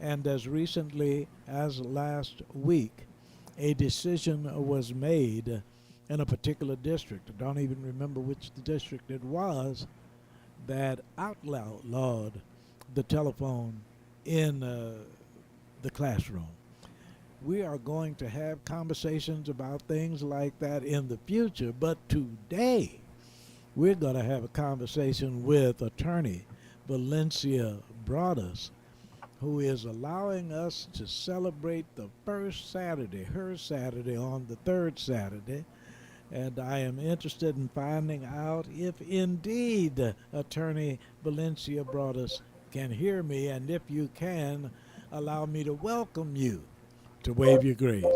And as recently as last week, a decision was made in a particular district. I don't even remember which district it was that outlawed the telephone in the classroom. We are going to have conversations about things like that in the future, but today we're going to have a conversation with attorney Valencia Broadus, who is allowing us to celebrate the first Saturday, her Saturday, on the third Saturday. And I am interested in finding out if indeed attorney Valencia Broadus can hear me, and if you can, allow me to welcome you to Wave Your Grades.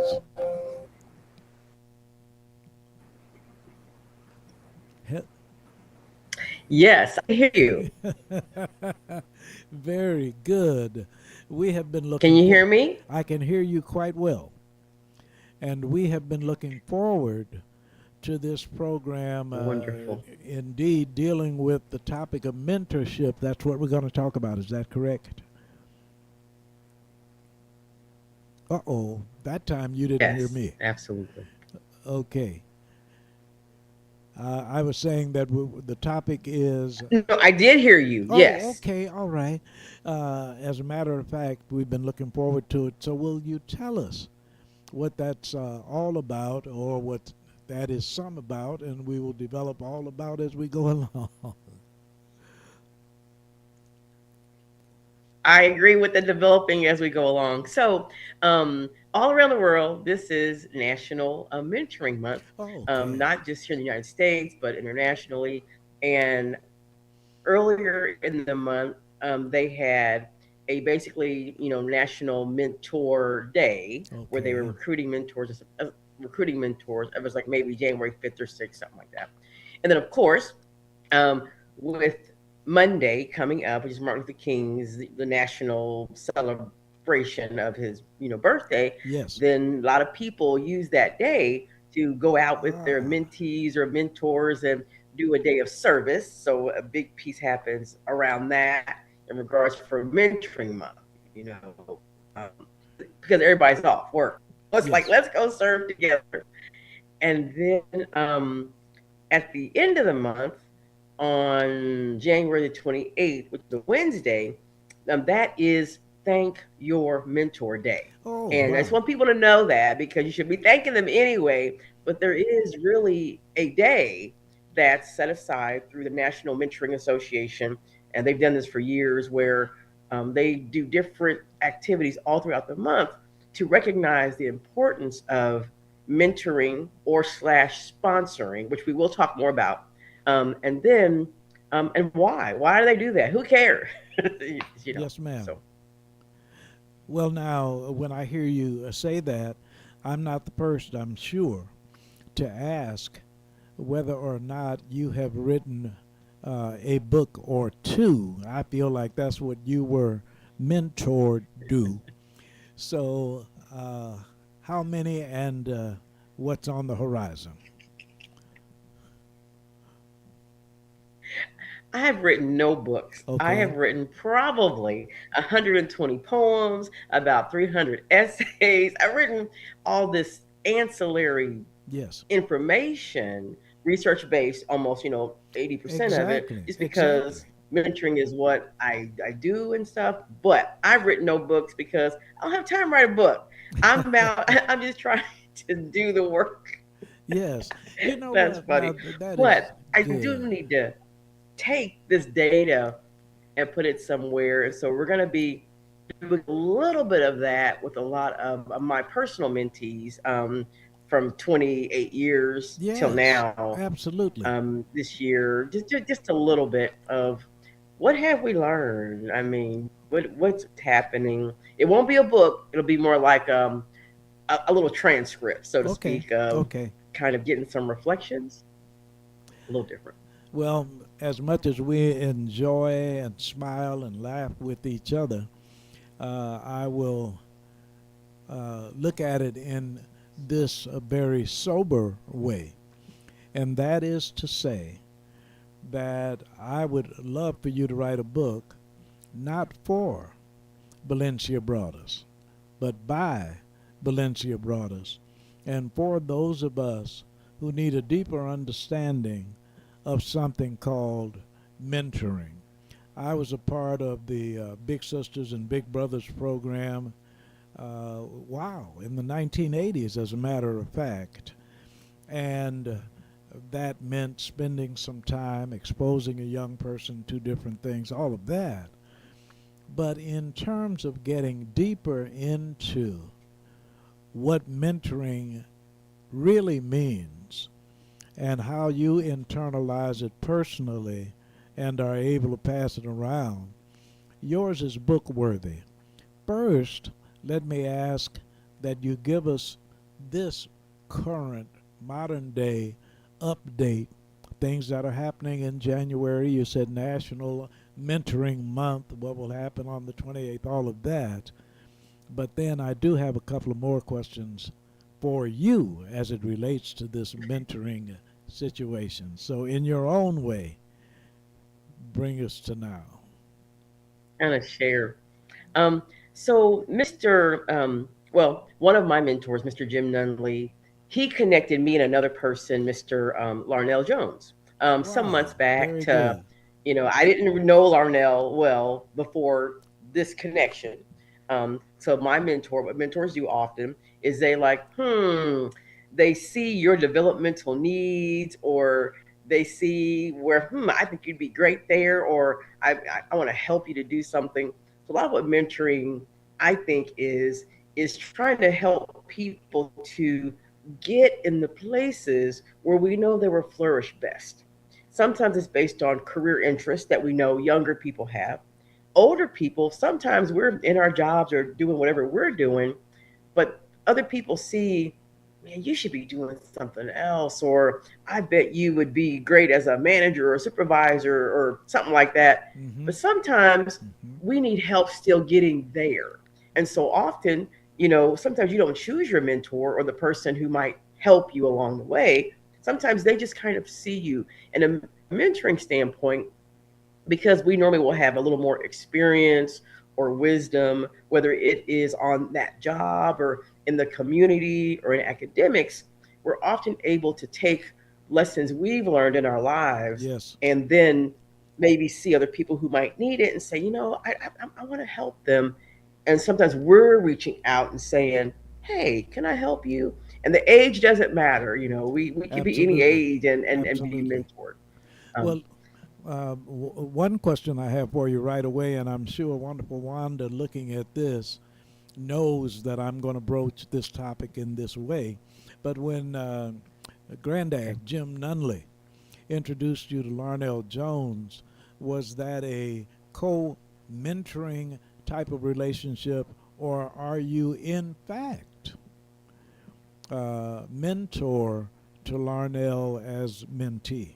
Yes, I hear you. Very good. We have been Can looking you for. hear me? I can hear you quite well. And we have been looking forward to this program, Wonderful. indeed dealing with the topic of mentorship. That's what we're going to talk about. Is that correct? Uh-oh, that time you didn't hear Yes, me. absolutely. Okay. I was saying that the topic is. No, I did hear you. Oh, Yes. okay, all right. As a matter of fact, we've been looking forward to it. So, will you tell us what that's all about, or what that is some about, and we will develop all about as we go along? I agree with the developing as we go along. So, all around the world, this is National Mentoring Month, Oh, okay. not just here in the United States, but internationally. And earlier in the month, they had a basically, National Mentor Day where they were Okay. recruiting mentors. It was like maybe January 5th or 6th, something like that. And then, of course, with Monday coming up, which is Martin Luther King's the national celebration of his birthday, Yes. then a lot of people use that day to go out with their Ah, mentees or mentors and do a day of service. So a big piece happens around that in regards for mentoring month. Because everybody's off work. It's like yes. let's go serve together, and then at the end of the month on January the 28th, which is a Wednesday, that is Thank Your Mentor Day. Oh, And I just wow. want people to know that because you should be thanking them anyway. But there is really a day that's set aside through the National Mentoring Association. And they've done this for years where they do different activities all throughout the month to recognize the importance of mentoring or slash sponsoring, which we will talk more about. And why? Why do they do that? Who cares? you know. Yes, ma'am. So Well, now, when I hear you say that, I'm not the person, I'm sure, to ask whether or not you have written a book or two. I feel like that's what you were mentored do. So, how many, and what's on the horizon? I have written no books. I have Okay. written probably 120 poems, about 300 essays. I've written all this ancillary Yes. information, research based, almost 80% of it, Exactly. just because Exactly. mentoring is what I do and stuff. But I've written no books because I don't have time to write a book. I'm about I'm just trying to do the work. Yes. You know That's what? Now, funny. that is But I do good. need to take this data and put it somewhere. And so we're going to be doing a little bit of that with a lot of my personal mentees from 28 years till Yes. now. Absolutely. This year, just a little bit of what have we learned. I mean, what's happening. It won't be a book. It'll be more like a little transcript, so to Okay. speak, of Okay. kind of getting some reflections. A little different. Well, as much as we enjoy and smile and laugh with each other, I will look at it in this very sober way. And that is to say that I would love for you to write a book, not for Valencia brought us, but by Valencia brought us. And for those of us who need a deeper understanding of something called mentoring, I was a part of the Big Sisters and Big Brothers program, wow, in the 1980s, as a matter of fact. And that meant spending some time exposing a young person to different things, all of that. But in terms of getting deeper into what mentoring really means and how you internalize it personally and are able to pass it around, yours is book worthy. First, let me ask that you give us this current modern day update, things that are happening in January. You said National Mentoring Month, what will happen on the 28th, all of that. But then I do have a couple of more questions for you as it relates to this mentoring situation. So, in your own way, bring us to now. Kind of share. Um, so Mr. Well, one of my mentors, Mr. Jim Nunley, he connected me and another person, Mr. Larnell Jones, some months Wow, back very to, good. I didn't know Larnell well before this connection. So my mentor, what mentors do often is they like, they see your developmental needs, or they see where, I think you'd be great there, or I want to help you to do something. So a lot of what mentoring, I think, is trying to help people to get in the places where we know they will flourish best. Sometimes it's based on career interests that we know younger people have. Older people, sometimes we're in our jobs or doing whatever we're doing, but other people see, man, you should be doing something else, or I bet you would be great as a manager or a supervisor or something like that. Mm-hmm. But sometimes Mm-hmm. we need help still getting there. And so often, sometimes you don't choose your mentor or the person who might help you along the way. Sometimes they just kind of see you. And a mentoring standpoint, because we normally will have a little more experience or wisdom, whether it is on that job or in the community or in academics, we're often able to take lessons we've learned in our lives Yes. and then maybe see other people who might need it and say, I want to help them. And sometimes we're reaching out and saying, hey, can I help you? And the age doesn't matter. We can be any Absolutely. age and be Absolutely. mentored. Well, Um, one question I have for you right away, and I'm sure wonderful Wanda looking at this knows that I'm going to broach this topic in this way. But when okay. Granddad Jim Nunley introduced you to Larnell Jones, was that a co mentoring type of relationship, or are you in fact mentor to Larnell as mentee?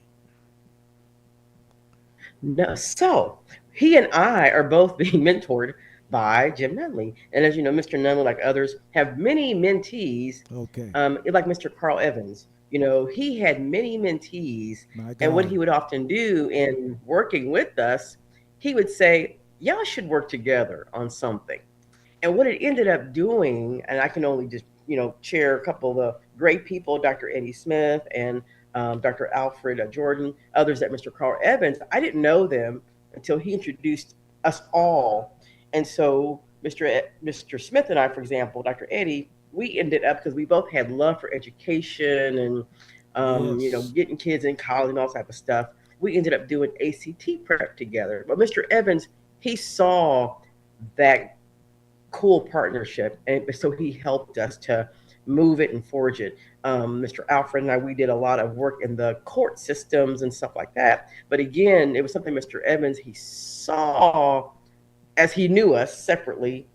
No, so he and I are both being mentored by Jim Nunley. And as you know, Mr. Nunley, like others, have many mentees, Okay, like Mr. Carl Evans. He had many mentees. my And what God. he would often do in working with us, he would say, y'all should work together on something. And what it ended up doing, and I can only just, share a couple of the great people, Dr. Eddie Smith and Dr. Alfred Jordan, others at Mr. Carl Evans. I didn't know them until he introduced us all. And so Mr. Smith and I, for example, Dr. Eddie, we ended up, because we both had love for education and, Yes. getting kids in college and all type of stuff. We ended up doing ACT prep together. But Mr. Evans, he saw that cool partnership. And so he helped us to move it and forge it. Mr. Alfred and I, we did a lot of work in the court systems and stuff like that. But again, it was something Mr. Evans, he saw as he knew us separately,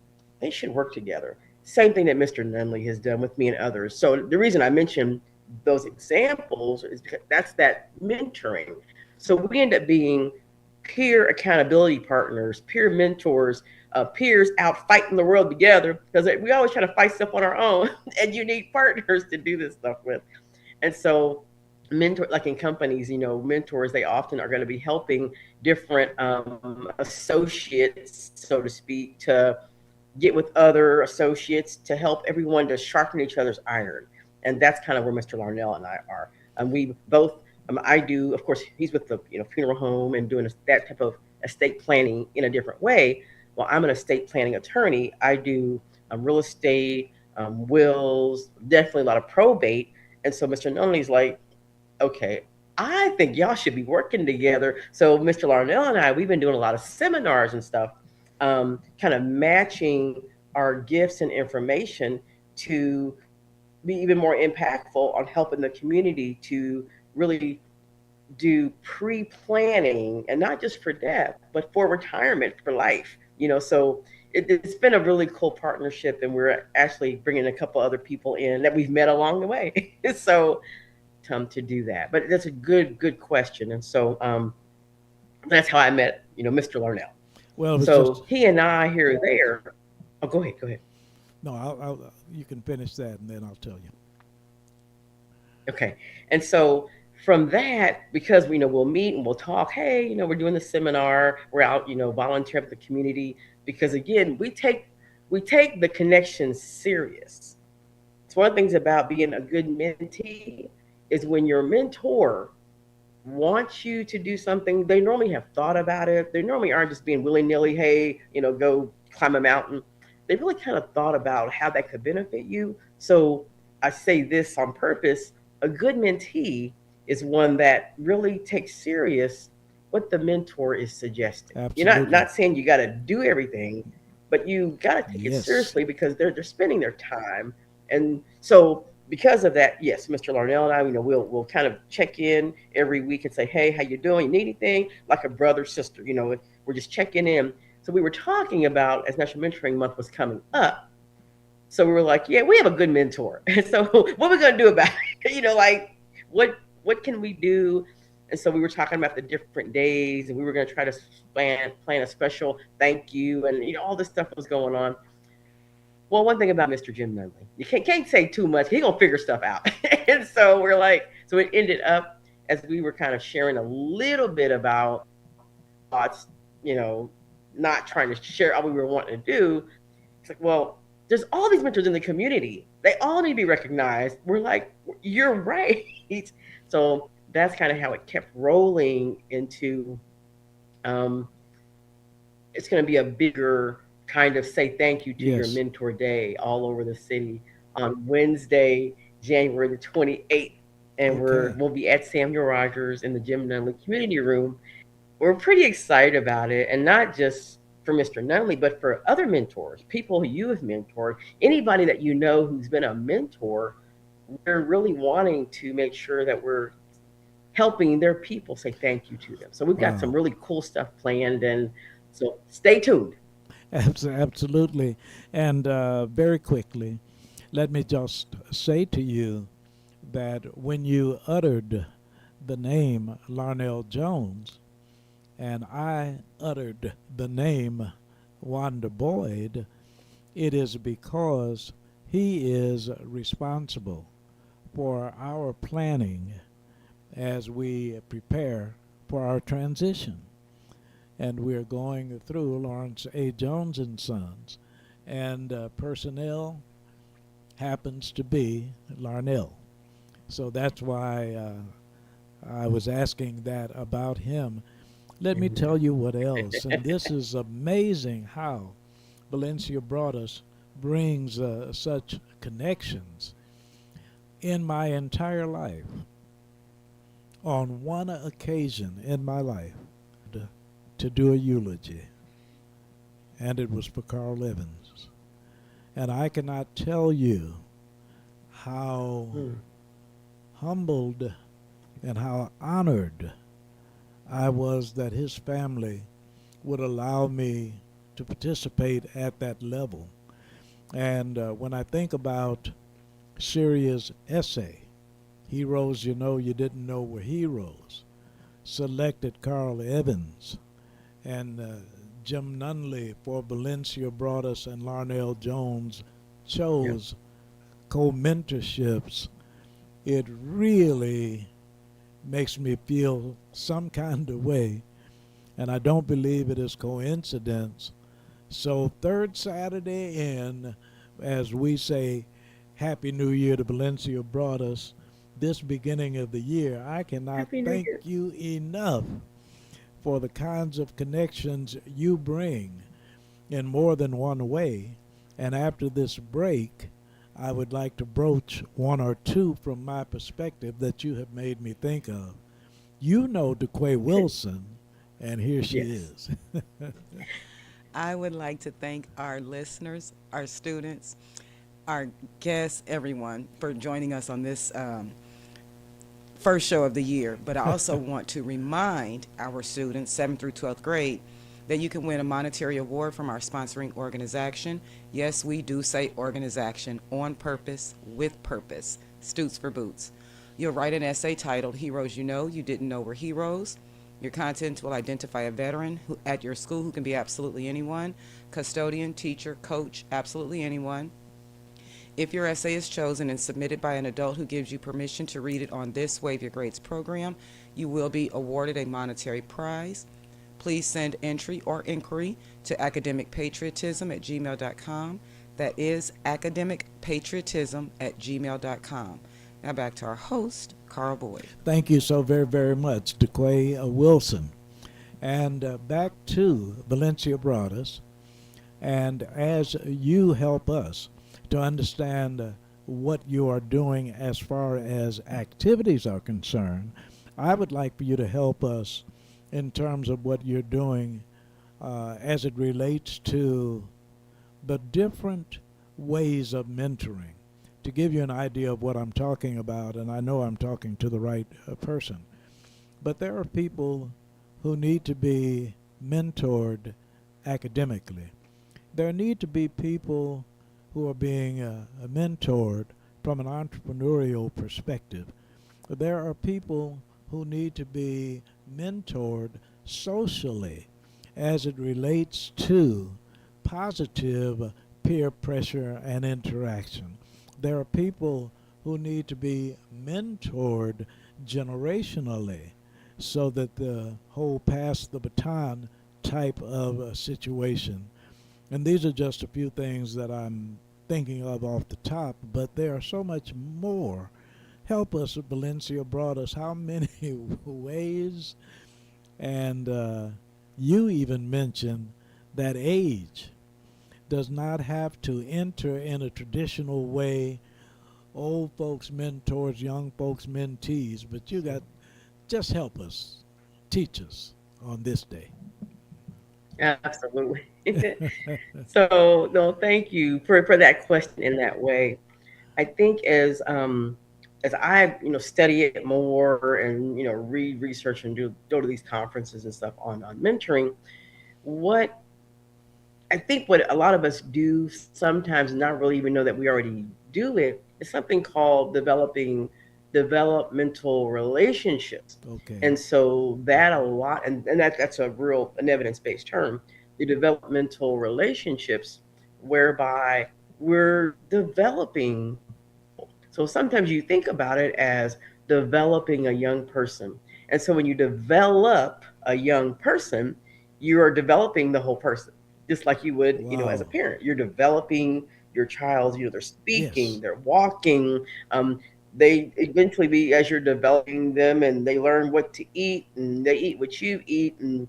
they should work together. Same thing that Mr. Nunley has done with me and others. So the reason I mentioned those examples is because that's that mentoring. So we end up being peer accountability partners, peer mentors, peers out fighting the world together, because we always try to fight stuff on our own, and you need partners to do this stuff with. And so mentor, like in companies, mentors, they often are going to be helping different associates, so to speak, to get with other associates to help everyone to sharpen each other's iron. And that's kind of where Mr. Larnell and I are. We both, I do, of course, he's with the funeral home and doing that type of estate planning in a different way. Well, I'm an estate planning attorney. I do real estate, wills, definitely a lot of probate. And so Mr. Nunley's like, okay, I think y'all should be working together. So Mr. Larnell and I, we've been doing a lot of seminars and stuff, kind of matching our gifts and information to be even more impactful on helping the community to really do pre-planning, and not just for death, but for retirement, for life. So it's been a really cool partnership, and we're actually bringing a couple other people in that we've met along the way. So to do that. But that's a good question. And so that's how I met, Mr. Larnell. Well, it was just So he and I here or there. Oh, go ahead, go ahead. no. You can finish that, and then I'll tell you. Okay. And so from that, because we know we'll meet and we'll talk, hey, we're doing the seminar, we're out, volunteering with the community. Because again, we take the connection serious. It's one of the things about being a good mentee is when your mentor wants you to do something, they normally have thought about it. They normally aren't just being willy nilly, hey, go climb a mountain. They really kind of thought about how that could benefit you. So I say this on purpose: a good mentee is one that really takes serious what the mentor is suggesting. You're not Absolutely. not saying you got to do everything, but you got to take it Yes. seriously because they're spending their time. And so because of that, yes, Mr. Larnell and I, we'll kind of check in every week and say, hey, how you doing? You need anything? Like a brother, sister, we're just checking in. So we were talking about, as National Mentoring Month was coming up, so we were like, yeah, we have a good mentor. And so what are we gonna do about it? Like what can we do? And so we were talking about the different days, and we were gonna try to plan a special thank you, and all this stuff was going on. Well, one thing about Mr. Jim Nunley, you can't say too much. He gonna figure stuff out. And so we're like, so it ended up as we were kind of sharing a little bit about thoughts, you know, not trying to share all we were wanting to do. It's like, well, there's all these mentors in the community. They all need to be recognized. We're like, you're right. So that's kind of how it kept rolling into um, it's going to be a bigger kind of say thank you to your Yes. mentor day all over the city on Wednesday, January the 28th. And Okay. we'll be at Samuel Rogers in the Jim Nunley Community Room. We're pretty excited about it, and not just for Mr. Nunley, but for other mentors, people who you have mentored, anybody that you know who's been a mentor. We're really wanting to make sure that we're helping their people say thank you to them. So we've got some Wow. really cool stuff planned, and so stay tuned. Absolutely. And very quickly, let me just say to you that when you uttered the name Larnell Jones, and I uttered the name Wanda Boyd, it is because he is responsible for our planning as we prepare for our transition. And we're going through Lawrence A. Jones and Sons, and personnel happens to be Larnell. So that's why I was asking that about him. Let me tell Amen. you what else, and this is amazing how Valencia brought us brings such connections. In my entire life, on one occasion in my life, to do a eulogy, and it was for Carl Evans. And I cannot tell you how Hmm. humbled and how honored I was that his family would allow me to participate at that level. And when I think about Syria's essay, Heroes You Know You Didn't Know Were Heroes, selected Carl Evans and Jim Nunley for Valencia Broadus and Larnell Jones Yep. chose co-mentorships, it really makes me feel some kind of way. And I don't believe it is coincidence So, third Saturday in, as we say, Happy New Year to Valencia brought us this beginning of the year. I cannot Happy New thank Year. you enough for the kinds of connections you bring in more than one way. And after this break, I would like to broach one or two from my perspective that you have made me think of. You know DeQuay Okay. Wilson, and here she Yes. is. I would like to thank our listeners, our students, our guests, everyone for joining us on this first show of the year. But I also want to remind our students, 7th through 12th grade, that you can win a monetary award from our sponsoring organization. Yes, we do say organization, on purpose, with purpose, Stoots for Boots. You'll write an essay titled Heroes You Know You Didn't Know Were Heroes. Your content will identify a veteran at your school who can be absolutely anyone, custodian, teacher, coach, absolutely anyone. If your essay is chosen and submitted by an adult who gives you permission to read it on this Waive Your Grades program, you will be awarded a monetary prize. Please send entry or inquiry to academicpatriotism@gmail.com. That is academicpatriotism@gmail.com. Now back to our host, Carl Boyd. Thank you so very, very much, DeQuay Wilson. And back to Valencia Broadus. And as you help us to understand what you are doing as far as activities are concerned, I would like for you to help us in terms of what you're doing as it relates to the different ways of mentoring. To give you an idea of what I'm talking about, and I know I'm talking to the right person, but there are people who need to be mentored academically. There need to be people who are being mentored from an entrepreneurial perspective. There are people who need to be mentored socially as it relates to positive peer pressure and interaction. There are people who need to be mentored generationally so that the whole pass the baton type of situation. And these are just a few things that I'm thinking of off the top, but there are so much more. Help us, Valencia brought us how many ways, and you even mentioned that age does not have to enter in a traditional way, old folks mentors, young folks mentees, but you got, just help us, teach us on this day. Absolutely. So, no, thank you for that question in that way. I think as I study it more and read research and do go to these conferences and stuff on mentoring, what I think what a lot of us do sometimes not really even know that we already do it is something called developing developmental relationships. Okay. And so that a lot and that's a real an evidence-based term, the developmental relationships whereby we're developing people. So sometimes you think about it as developing a young person. And so when you develop a young person, you are developing the whole person just like you would, as a Wow. parent. You're developing your child. They're speaking, Yes. they're walking. Um, they eventually be as you're developing them, and they learn what to eat, and they eat what you eat, and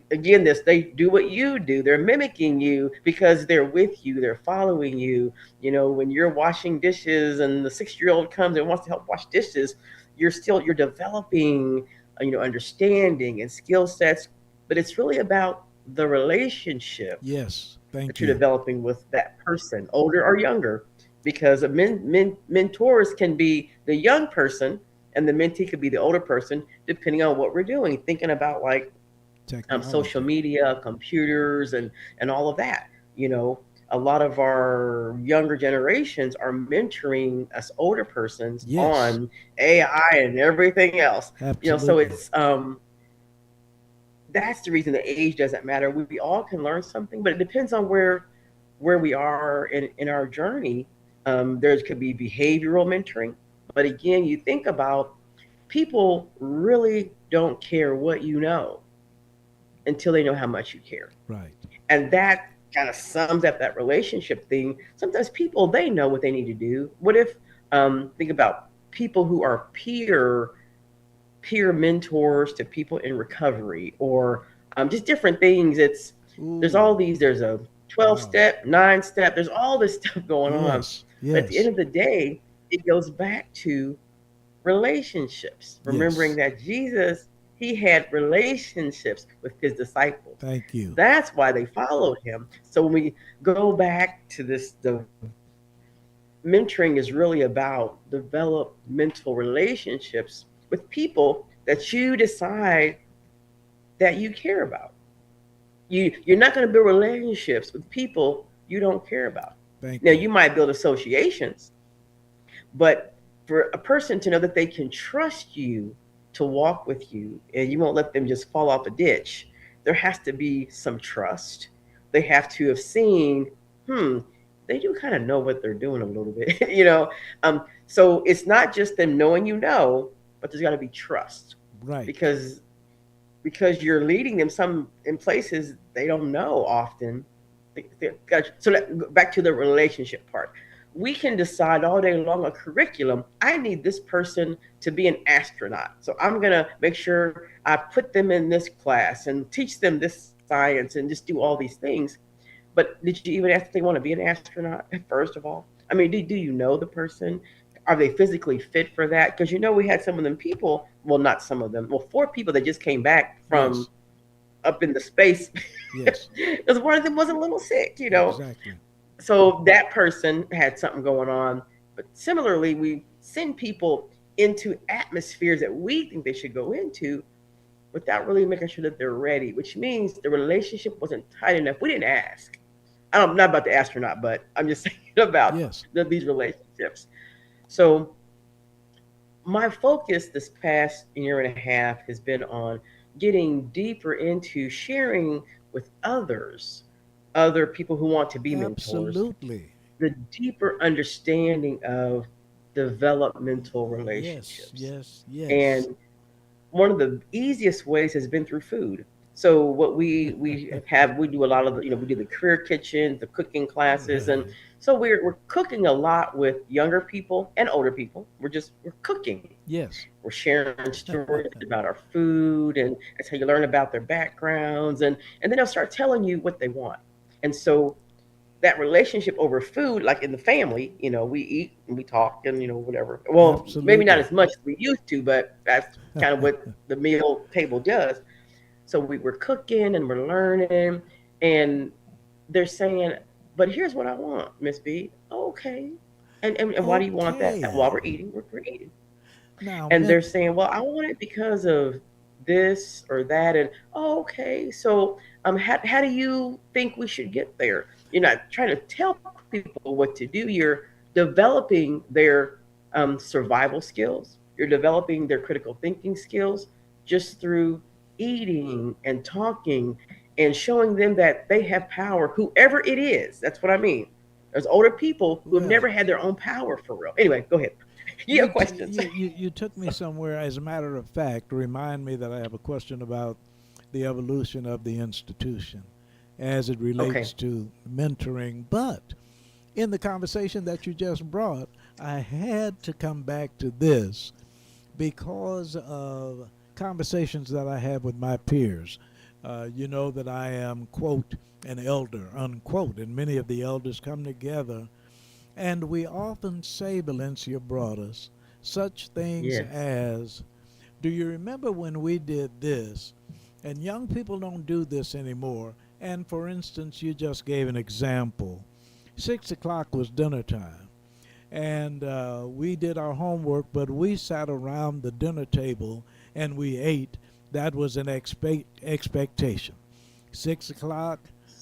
again, this they do what you do. They're mimicking you because they're with you. They're following you. When you're washing dishes, and the 6-year-old comes and wants to help wash dishes, you're developing, understanding and skill sets. But it's really about the relationship Yes. Thank that you're you. developing with that person, older or younger, because mentors can be the young person and the mentee could be the older person, depending on what we're doing. Thinking about like social Technology. media, computers, and all of that. You know, a lot of our younger generations are mentoring us older persons Yes. on AI and everything else. So Absolutely. that's the reason the age doesn't matter. We all can learn something, but it depends on where we are in our journey. There could be behavioral mentoring, but again, you think about people really don't care what you know until they know how much you care, Right. and that kind of sums up that relationship thing. Sometimes people, they know what they need to do. What if, think about people who are peer mentors to people in recovery, or just different things. There's Ooh, all these. There's a 12 wow. step, 9 step. There's all this stuff going on. Yes, But at the end yes, of the day, it goes back to relationships. Remembering yes. that Jesus, he had relationships with his disciples. Thank you. That's why they followed him. So when we go back to this, the mentoring is really about developmental relationships with people that you decide that you care about. You're not going to build relationships with people you don't care about. Thank Now you. you might build associations, but for a person to know that they can trust you to walk with you and you won't let them just fall off a ditch, there has to be some trust. They have to have seen, hmm, they do kind of know what they're doing a little bit, you know. So it's not just them knowing you know, but there's got to be trust Right. because you're leading them some in places they don't know often. So back to the relationship part. We can decide all day long a curriculum. I need this person to be an astronaut. So I'm going to make sure I put them in this class and teach them this science and just do all these things. But did you even ask if they want to be an astronaut, first of all? I mean, do you know the person? Are they physically fit for that? Because we had some of them people, well, not some of them, well, four people that just came back from Yes, up in the space yes. because one of them was a little sick. Exactly. So that person had something going on. But similarly, we send people into atmospheres that we think they should go into without really making sure that they're ready, which means the relationship wasn't tight enough. We didn't ask. I'm not about the astronaut, but I'm just saying about Yes. these relationships. So my focus this past year and a half has been on getting deeper into sharing with others, other people who want to be mentors, Absolutely. the deeper understanding of developmental Yes, relationships. yes, yes. And one of the easiest ways has been through food. So what we do a lot of we do the career kitchens, the cooking classes, and Right. so we're cooking a lot with younger people and older people. We're cooking. Yes. We're sharing stories about our food, and that's how you learn about their backgrounds, and then they'll start telling you what they want. And so that relationship over food, like in the family, we eat and we talk and whatever. Well, maybe not Absolutely. as much as we used to, but that's kind of what the meal table does. So we're cooking and we're learning, and they're saying, "But here's what I want, Miss B." Okay, and why do you want that? While Okay. we're eating, we're eating, Now, and they're Miss, saying, "Well, I want it because of this or that," and oh, okay, so how do you think we should get there? You're not trying to tell people what to do. You're developing their survival skills. You're developing their critical thinking skills just through eating and talking and showing them that they have power, whoever it is. That's what I mean. There's older people who have never well, had their own power for real. Anyway, go ahead. You have questions. you took me somewhere. As a matter of fact, remind me that I have a question about the evolution of the institution as it Okay. relates to mentoring. But in the conversation that you just brought, I had to come back to this because of conversations that I have with my peers. You know that I am, quote, an elder, unquote, and many of the elders come together and we often say, Valencia brought us, such things Yes. as, do you remember when we did this? And young people don't do this anymore. And for instance, you just gave an example. 6 o'clock was dinner time. And we did our homework, but we sat around the dinner table and we ate. That was an expectation. 6 o'clock,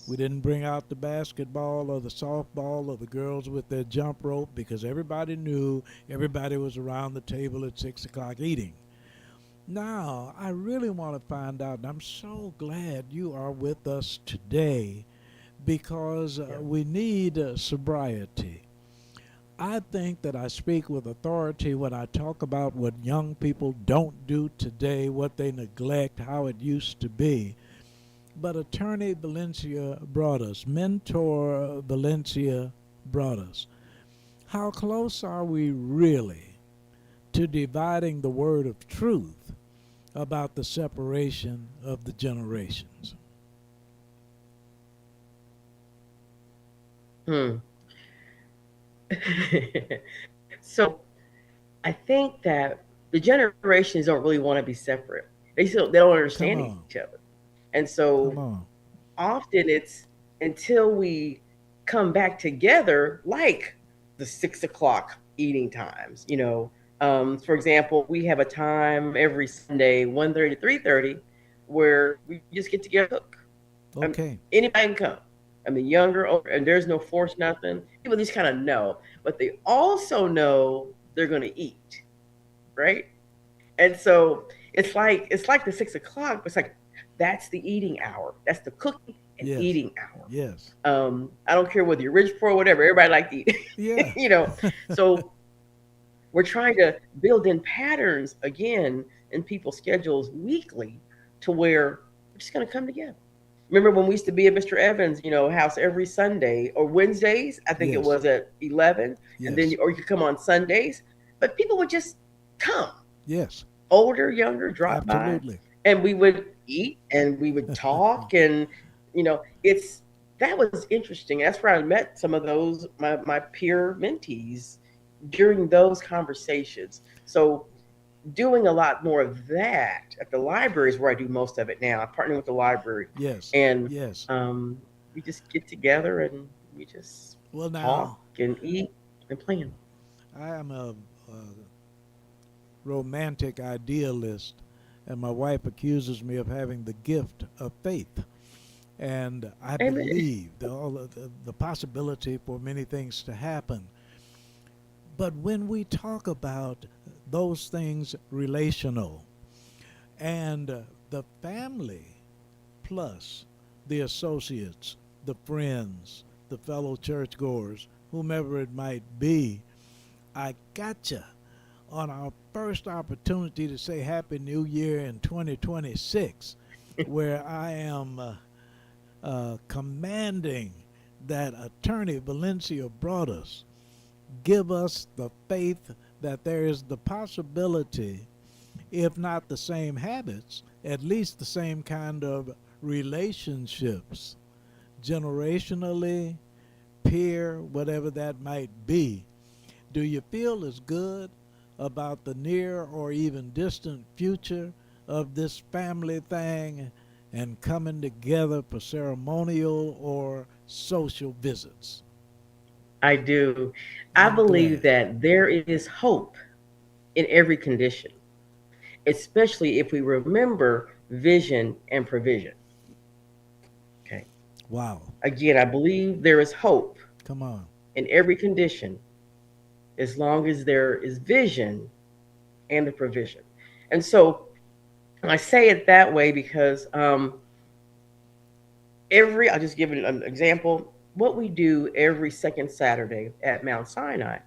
we didn't bring out the basketball or the softball or the girls with their jump rope because everybody knew everybody was around the table at 6 o'clock eating. Now, I really want to find out, and I'm so glad you are with us today because Yeah. we need sobriety. I think that I speak with authority when I talk about what young people don't do today, what they neglect, how it used to be. But attorney Valencia brought us, mentor Valencia brought us. How close are we really to dividing the word of truth about the separation of the generations? Hmm. So I think that the generations don't really want to be separate. They don't Come understand each on, other. And so come on. often it's until we come back together, like the 6 o'clock eating times. For example, we have a time every Sunday, 1:30 to 3:30, where we just get together and cook. Okay, Anybody can come. I mean, younger, older, and there's no force, nothing. People just kind of know, but they also know they're going to eat, right? And so it's like the 6 o'clock. But it's like that's the eating hour. That's the cooking and yes, eating hour. yes, I don't care whether you're rich, poor, whatever. Everybody like to eat, yeah, you know. So we're trying to build in patterns again in people's schedules weekly to where we're just going to come together. Remember when we used to be at Mr. Evans, house every Sunday or Wednesdays? I think it yes, was at 11, and then yes, or you could come on Sundays, but people would just come, yes, older, younger, drop by, absolutely. and we would eat and we would talk, and it's that was interesting. That's where I met some of those my peer mentees during those conversations. So doing a lot more of that at the library is where I do most of it now. I'm partnering with the library, Yes, and yes. we just get together and we just Well, talk now, and eat and plan. I am a romantic idealist, and my wife accuses me of having the gift of faith. And I Amen. believe all of the possibility for many things to happen. But when we talk about those things relational and the family plus the associates, the friends, the fellow churchgoers, whomever it might be, I gotcha on our first opportunity to say Happy New Year in 2026, where I am commanding that attorney Valencia brought us give us the faith that there is the possibility, if not the same habits, at least the same kind of relationships, generationally, peer, whatever that might be. Do you feel as good about the near or even distant future of this family thing and coming together for ceremonial or social visits? I do. I I'm believe glad. that there is hope in every condition, especially if we remember vision and provision. Okay. Wow. Again, I believe there is hope Come on. in every condition as long as there is vision and the provision. And so I say it that way because I'll just give an example. What we do every second Saturday at Mount Sinai,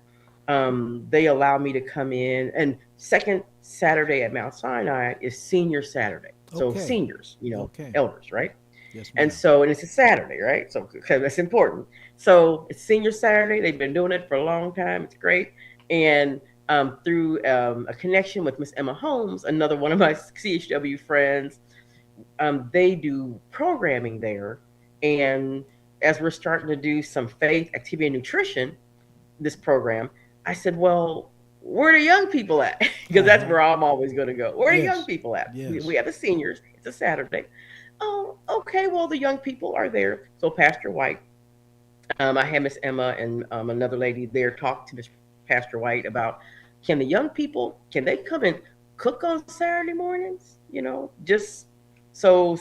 they allow me to come in, and second Saturday at Mount Sinai is Senior Saturday. So Okay. seniors, Okay. elders, right? Yes, And ma'am. so, and it's a Saturday, right? So, because that's important. So it's Senior Saturday. They've been doing it for a long time. It's great. And through a connection with Miss Emma Holmes, another one of my CHW friends, they do programming there. And as we're starting to do some faith, activity, and nutrition, this program, I said, well, where are the young people at? Because Uh that's huh. where I'm always going to go. Where are the young Yes. people at? We Yes. have the seniors. It's a Saturday. Oh, okay. Well, the young people are there. So Pastor White, I had Miss Emma and another lady there talk to Miss Pastor White about can the young people can they come and cook on Saturday mornings? Just so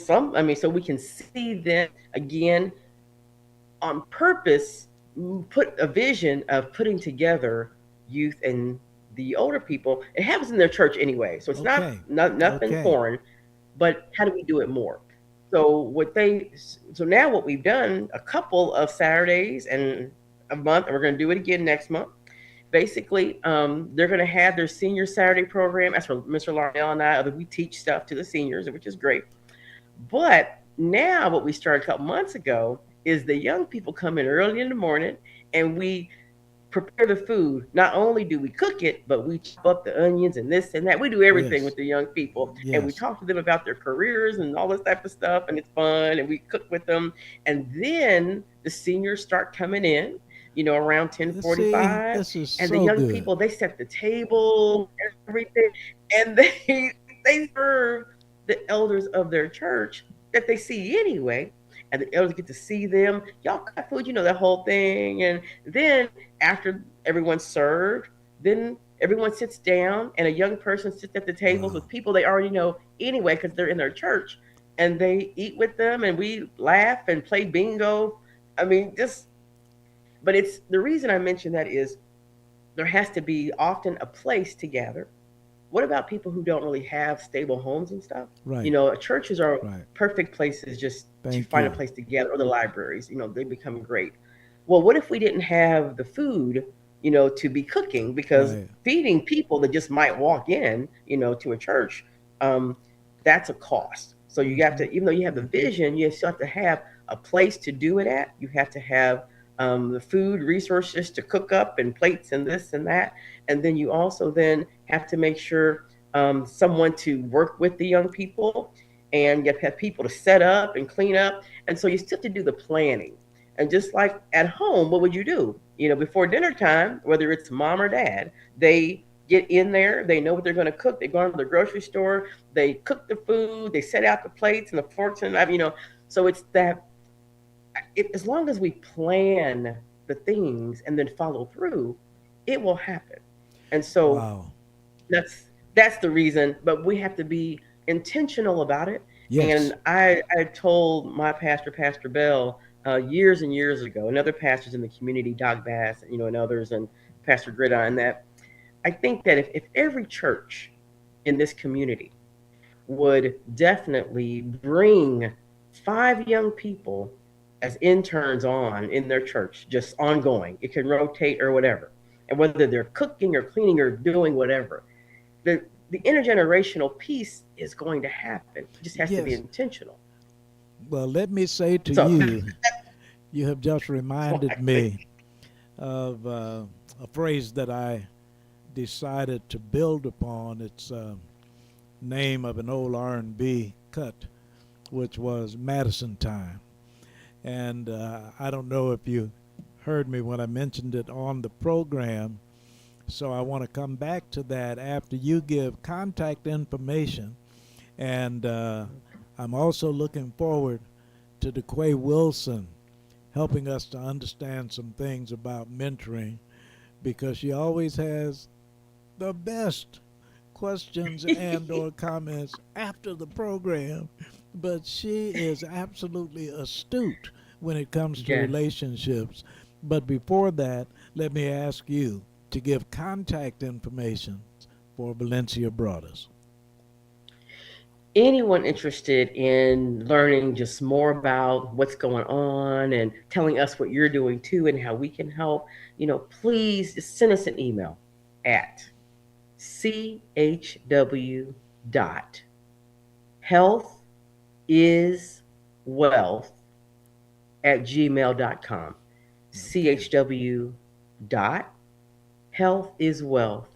we can see them again on purpose. Put a vision of putting together youth and the older people. It happens in their church anyway, so it's not, Okay. nothing Okay. foreign. But how do we do it more? So now what we've done a couple of Saturdays and a month, and we're going to do it again next month. Basically, they're going to have their senior Saturday program. That's for Mr. Larnell and I. We teach stuff to the seniors, which is great. But Now, what we started a couple months ago is the young people come in early in the morning and we prepare the food. Not only do we cook it, but we chop up the onions and this and that. We do everything Yes. with the young people, and we Yes. talk to them about their careers and all this type of stuff, and it's fun. And we cook with them, and then the seniors start coming in, around ten forty See, five, this is and the so young good. people they set the table, and everything, and they serve the elders of their church that they see anyway. And the elders get to see them. Y'all got food, that whole thing. And then after everyone's served, then everyone sits down and a young person sits at the tables Wow. with people they already know anyway because they're in their church. And they eat with them and we laugh and play bingo. I mean, just, but it's the reason I mention that is there has to be often a place to gather. What about people who don't really have stable homes and stuff? Right. Churches are Right. perfect places just to Thank find a you. place to gather, or the libraries. They become great. Well, what if we didn't have the food, to be cooking? Because Right. feeding people that just might walk in, to a church, um, that's a cost. So you have Hmm. to, even though you have the vision, you still have to have a place to do it at. You have to have the food resources to cook up and plates and this and that, and then you also then have to make sure someone to work with the young people, and you have people to set up and clean up, and so you still have to do the planning. And just like at home, what would you do? Before dinner time, whether it's mom or dad, they get in there, they know what they're going to cook, they go to the grocery store, they cook the food, they set out the plates and the forks, and so it's that as long as we plan the things and then follow through, it will happen. And so Wow. that's that's the reason. But we have to be intentional about it. Yes. And I told my pastor, Pastor Bell, years and years ago, and other pastors in the community, Doc Bass, and others, and Pastor Gridiron, that I think that if every church in this community would definitely bring 5 young people as interns on in their church, just ongoing. It can rotate or whatever. And whether they're cooking or cleaning or doing whatever, the the intergenerational piece is going to happen. It just has to be Yes. intentional. Well, let me say to So you, you have just that's why reminded I say, me of a phrase that I decided to build upon. It's name of an old R&B cut, which was Madison Time. And I don't know if you heard me when I mentioned it on the program, so I want to come back to that after you give contact information. And I'm also looking forward to DeQuay Wilson helping us to understand some things about mentoring because she always has the best questions and or comments after the program, but she is absolutely astute when it comes to yes. relationships. But before that, let me ask you to give contact information for Valencia Brothers. Anyone interested in learning just more about what's going on and telling us what you're doing too and how we can help, please just send us an email at chw dot health is wealth at gmail.com. Okay. chw dot health is wealth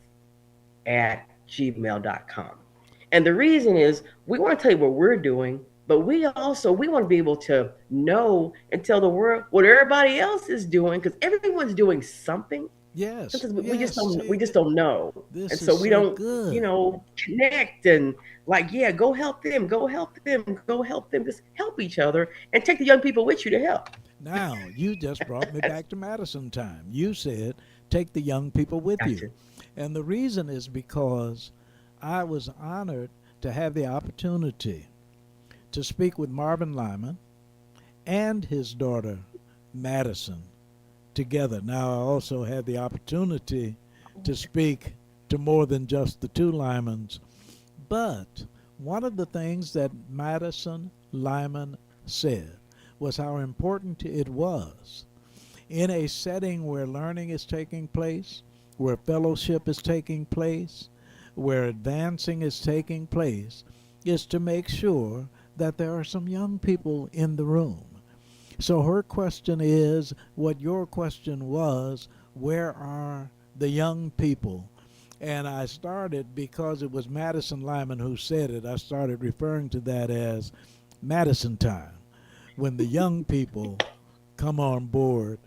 at gmail.com. And the reason is we want to tell you what we're doing, but we want to be able to know and tell the world what everybody else is doing because everyone's doing something. Yes, Sometimes we just yes. don't we See, just don't know. And this is so we so don't, good. connect and like, yeah, go help them, go help them, go help them. Just help each other and take the young people with you to help. Now, you just brought me That's back to Madison time. You said take the young people with you. gotcha. And the reason is because I was honored to have the opportunity to speak with Marvin Lyman and his daughter, Madison, together. Now, I also had the opportunity to speak to more than just the two Lymans, but one of the things that Madison Lyman said was how important it was in a setting where learning is taking place, where fellowship is taking place, where advancing is taking place, is to make sure that there are some young people in the room. So her question is what your question was, where are the young people? And I started, because it was Madison Lyman who said it, I started referring to that as Madison time, when the young people come on board.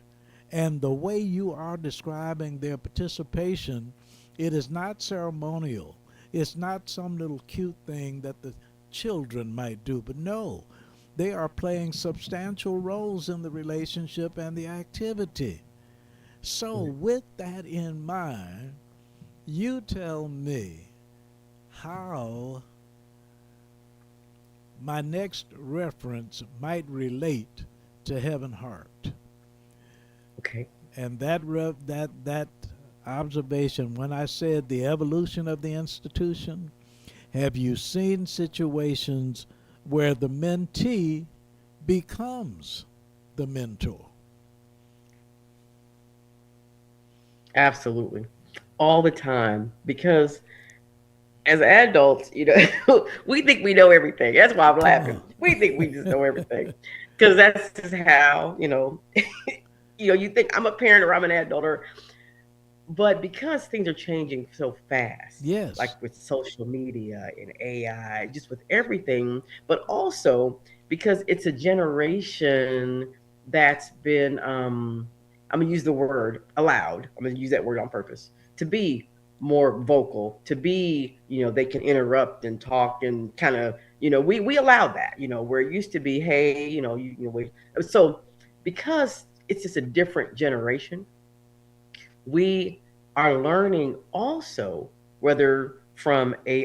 And the way you are describing their participation, it is not ceremonial. It's not some little cute thing that the children might do, but no, they are playing substantial roles in the relationship and the activity. So, with that in mind, you tell me how my next reference might relate to Heaven Heart. Okay. And that observation, when I said the evolution of the institution, have you seen situations where the mentee becomes the mentor? Absolutely. All the time. Because as adults, we think we know everything. That's why I'm Come laughing. on. We think we just know everything. Because that's just how, you think I'm a parent or I'm an adult or but because things are changing so fast, Yes. like with social media and AI, just with everything, but also because it's a generation that's been, I'm gonna use the word allowed. I'm gonna use that word on purpose to be more vocal, to be, they can interrupt and talk and kind of, we allow that, where it used to be, hey, wait. So because it's just a different generation, we are learning also, whether from a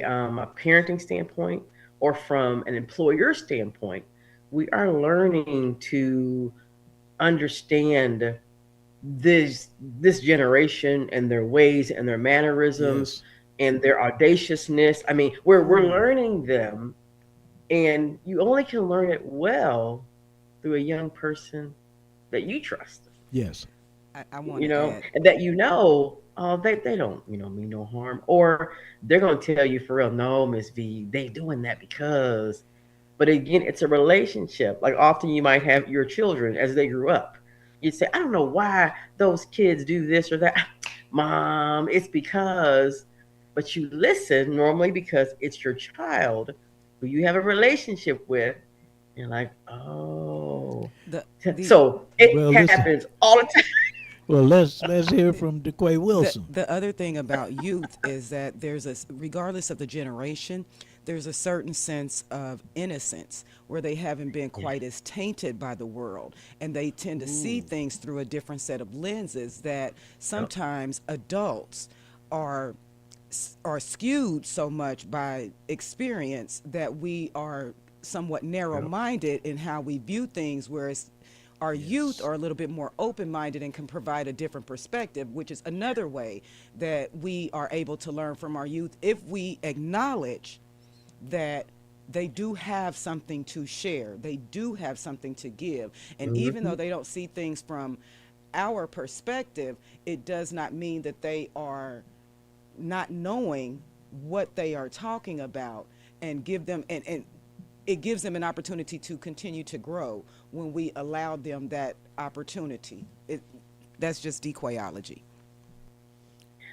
parenting standpoint or from an employer standpoint, we are learning to understand this generation and their ways and their mannerisms Yes. and their audaciousness. I mean, we're Ooh. learning them, and you only can learn it well through a young person that you trust, I, Yes. I want to add. and that oh, they don't, mean no harm. Or they're gonna tell you for real, no, Miss V, they doing that because, but again, it's a relationship. Like often you might have your children as they grew up. You'd say, I don't know why those kids do this or that. Mom, it's because, but you listen normally because it's your child who you have a relationship with. You're like, oh. the the So it Well, listen. happens all the time. Well, let's hear from DeQuay the Wilson. the other thing about youth is that regardless of the generation, there's a certain sense of innocence where they haven't been Yeah. quite as tainted by the world, and they tend to see Ooh. things through a different set of lenses that Yep. sometimes adults are are skewed so much by experience that we are somewhat narrow Yep. minded in how we view things, whereas our youth Yes. are a little bit more open minded and can provide a different perspective, which is another way that we are able to learn from our youth if we acknowledge that they do have something to share, they do have something to give. And even though Hmm. they don't see things from our perspective, it does not mean that they are not knowing what they are talking about, and give them and it gives them an opportunity to continue to grow when we allow them that opportunity. That's just dequayology.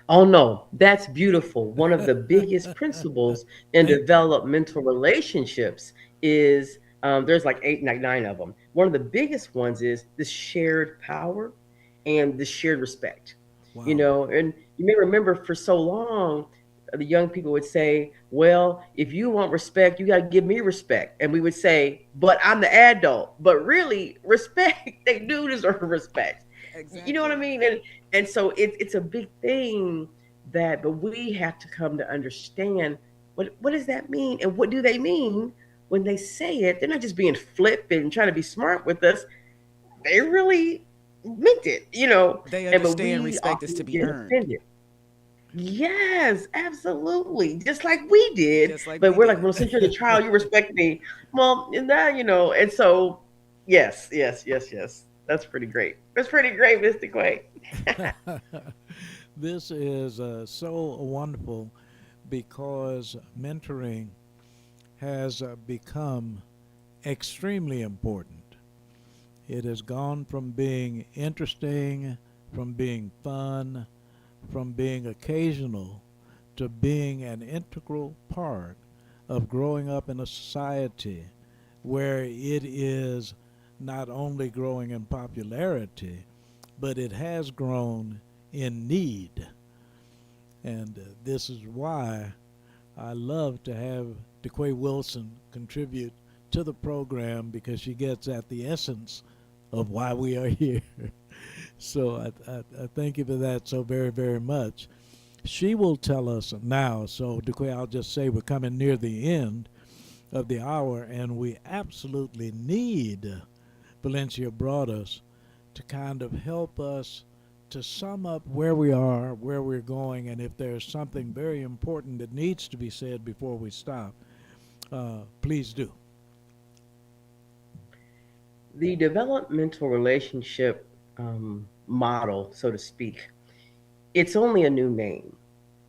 Oh no, that's beautiful. One of the biggest principles in Thank you. developmental relationships is, there's like eight, like nine of them. One of the biggest ones is the shared power and the shared respect. Wow. And you may remember for so long, the young people would say, "Well, if you want respect, you got to give me respect," and we would say, "But I'm the adult." But really, respect, they do deserve respect. You know what I Exactly. mean? And so it's a big thing that, but we have to come to understand what does that mean, and what do they mean when they say it? They're not just being flip and trying to be smart with us. They really meant it. They And but understand we respect is to often be get earned, offended. Yes, absolutely, just like we did. just like But we we're like, did. well, since you're the child, you respect me. Well, and that, and so yes, yes, yes, yes. That's pretty great. That's pretty great, Mr. Quay. This is so wonderful because mentoring has become extremely important. It has gone from being interesting, from being fun, from being occasional, to being an integral part of growing up in a society where it is not only growing in popularity, but it has grown in need. And this is why I love to have DeQuay Wilson contribute to the program, because she gets at the essence of why we are here. So I thank you for that so very, very much. She will tell us now. So, DeQuay, I'll just say we're coming near the end of the hour, and we absolutely need Valencia Broaddus to kind of help us to sum up where we are, where we're going, and if there's something very important that needs to be said before we stop, please do. The developmental relationship model, so to speak, it's only a new name,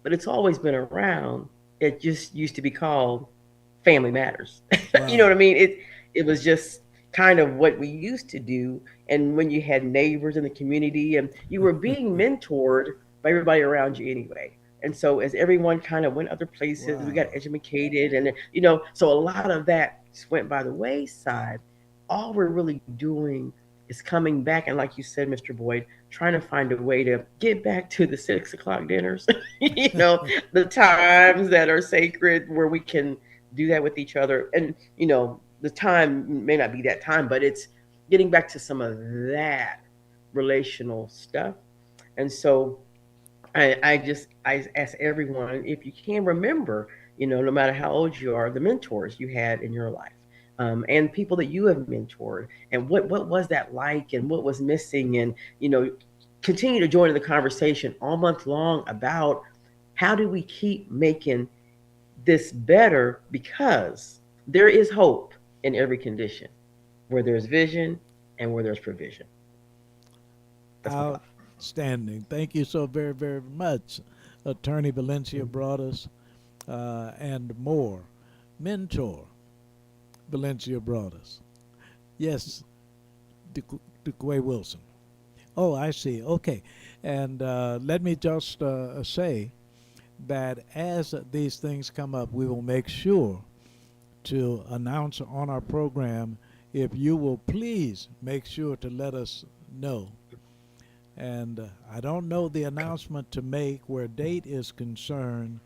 but it's always been around. It just used to be called Family Matters. You know Wow. what I mean? It was just kind of what we used to do. And when you had neighbors in the community and you were being mentored by everybody around you anyway. And so as everyone kind of went other places, we got Wow. educated and so a lot of that just went by the wayside. All we're really doing is coming back and like you said, Mr. Boyd, trying to find a way to get back to the 6 o'clock dinners, the times that are sacred where we can do that with each other. And, the time may not be that time, but it's getting back to some of that relational stuff. And so I ask everyone if you can remember, no matter how old you are, the mentors you had in your life, and people that you have mentored, and what was that like, and what was missing, and continue to join in the conversation all month long about how do we keep making this better, because there is hope in every condition, where there's vision and where there's provision. That's my thought. Outstanding. Thank you so very, very much, Attorney Valencia Mhm. Broaddus, and more. Mentor Valencia Broaddus. Yes, DeQuay Wilson. Oh, I see. Okay. And let me just say that as these things come up, we will make sure to announce on our program. If you will please make sure to let us know. And I don't know the Okay. announcement to make where date is concerned,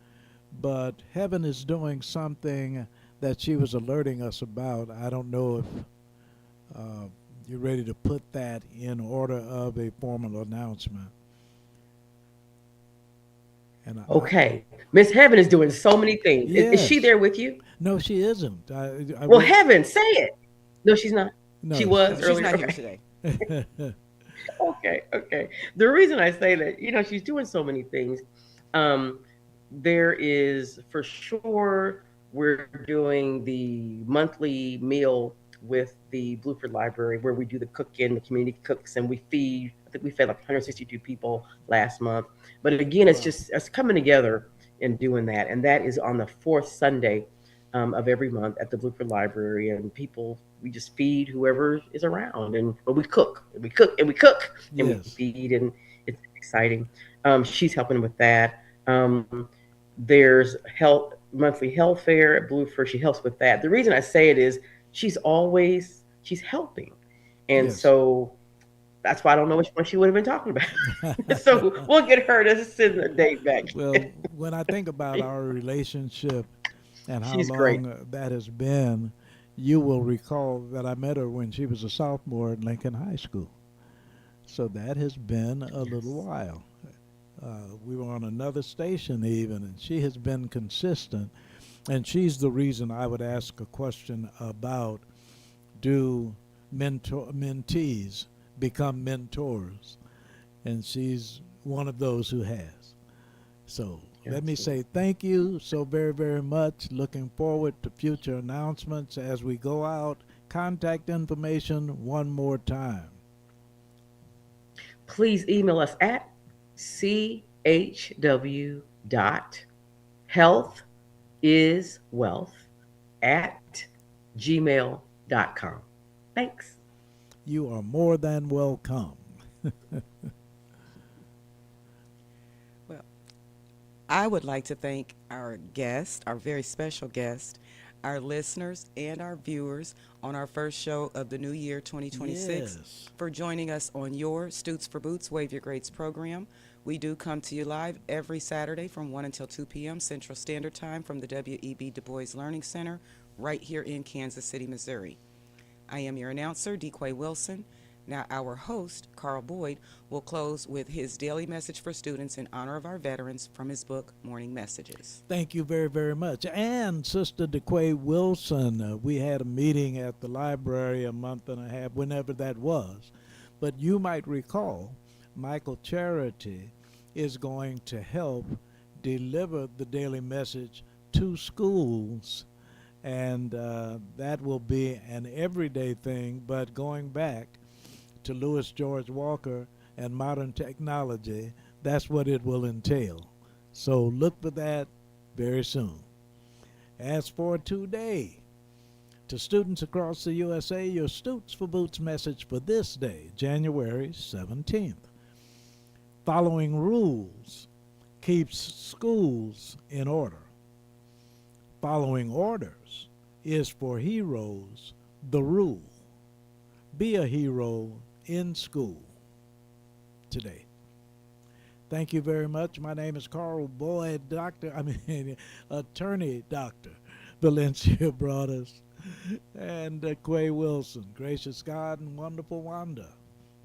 but Heaven is doing something that she was alerting us about. I don't know if uh, you're ready to put that in order of a formal announcement. And Okay. Miss Heaven is doing so many things. Is she yes, there with you? no, she isn't. I Well, wish. Heaven, say it. No, she's not. She No, No, was she's earlier. not here Okay. today. Okay. Okay. The reason I say that, she's doing so many things. Um, there is for sure, we're doing the monthly meal with the Blueford Library where we do the cook-in, the community cooks, and we feed. I think we fed like 162 people last month. But again, it's wow. just us coming together and doing that, and that is on the fourth Sunday of every month at the Blueford Library, and people, we just feed whoever is around, and but we cook and we cook and we cook and we Yes. feed, and it's exciting. She's helping with that. There's health monthly health fair at Blueford. She helps with that. The reason I say it is she's helping, and Yes. so that's why I don't know which one she would have been talking about. So we'll get her to send the date back. Well, when I think about our relationship and how She's great. long that has been, you will recall that I met her when she was a sophomore at Lincoln High School. So that has been a little Yes. while. We were on another station even, and she has been consistent. And she's the reason I would ask a question about, do mentees become mentors? And she's one of those who has. So let me say Absolutely. thank you so very, very much. Looking forward to future announcements as we go out. Contact information one more time. Please email us at chw.healthiswealth at gmail.com. Thanks. You are more than welcome. Well, I would like to thank our guest, our very special guest, our listeners, and our viewers on our first show of the new year 2026 Yes. for joining us on your Stutes for Boots Wave Your Grades program. We do come to you live every Saturday from 1 until 2 p.m. Central Standard Time from the W.E.B. Du Bois Learning Center right here in Kansas City, Missouri. I am your announcer, DeQuay Wilson. Now, our host, Carl Boyd, will close with his daily message for students in honor of our veterans from his book, Morning Messages. Thank you very, very much. And Sister DeQuay Wilson, we had a meeting at the library a month and a half, whenever that was. But you might recall, Michael Charity is going to help deliver the daily message to schools. And that will be an everyday thing, but going back to Louis George Walker and modern technology, that's what it will entail. So look for that very soon. As for today, to students across the USA, your Stutes for Boots message for this day, January 17th. Following rules keeps schools in order. Following orders is for heroes the rule. Be a hero in school today. Thank you very much. My name is Carl Boyd, Attorney Dr. Valencia Broadus, and Quay Wilson. Gracious God and wonderful Wanda.